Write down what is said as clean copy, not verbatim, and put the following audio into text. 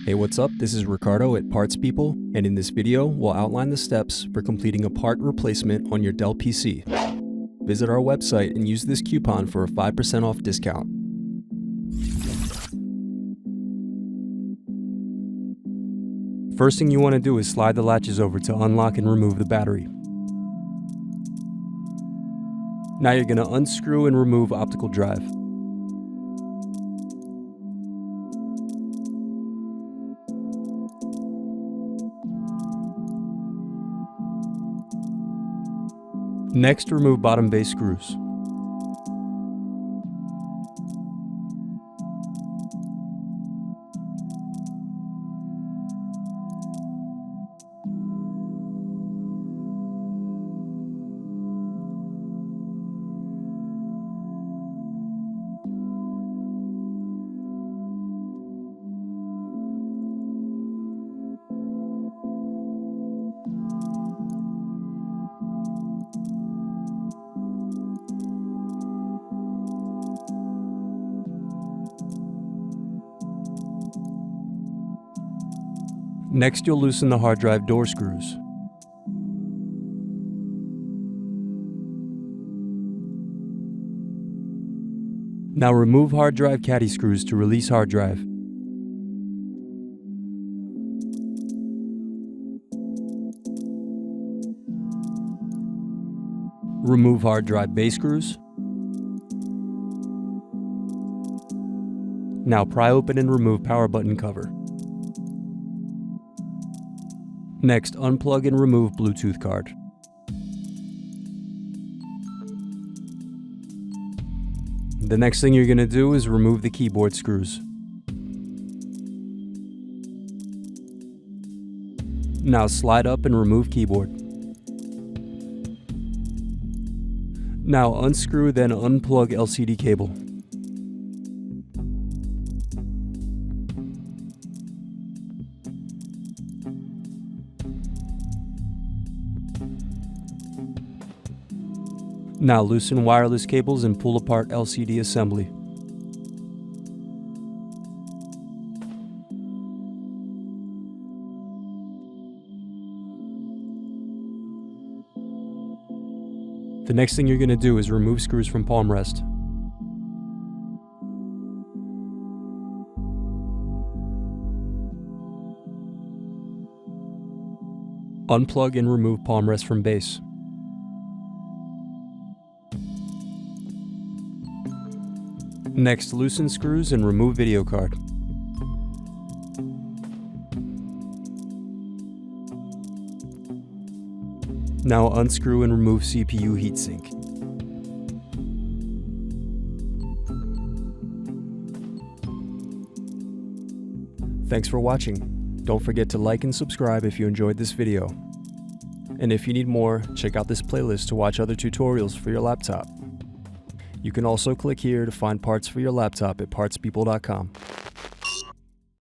Hey, what's up? This is Ricardo at Parts People, and in this video, we'll outline the steps for completing a part replacement on your Dell PC. Visit our website and use this coupon for a 5% off discount. First thing you want to do is slide the latches over to unlock and remove the battery. Now you're going to unscrew and remove optical drive. Next, remove bottom base screws. Next, you'll loosen the hard drive door screws. Now remove hard drive caddy screws to release hard drive. Remove hard drive base screws. Now pry open and remove power button cover. Next, unplug and remove Bluetooth card. The next thing you're going to do is remove the keyboard screws. Now slide up and remove keyboard. Now unscrew, then unplug LCD cable. Now loosen wireless cables and pull apart LCD assembly. The next thing you're going to do is remove screws from palm rest. Unplug and remove palm rest from base. Next, loosen screws and remove video card. Now unscrew and remove CPU heatsink. Thanks for watching. Don't forget to like and subscribe if you enjoyed this video. And if you need more, check out this playlist to watch other tutorials for your laptop. You can also click here to find parts for your laptop at partspeople.com.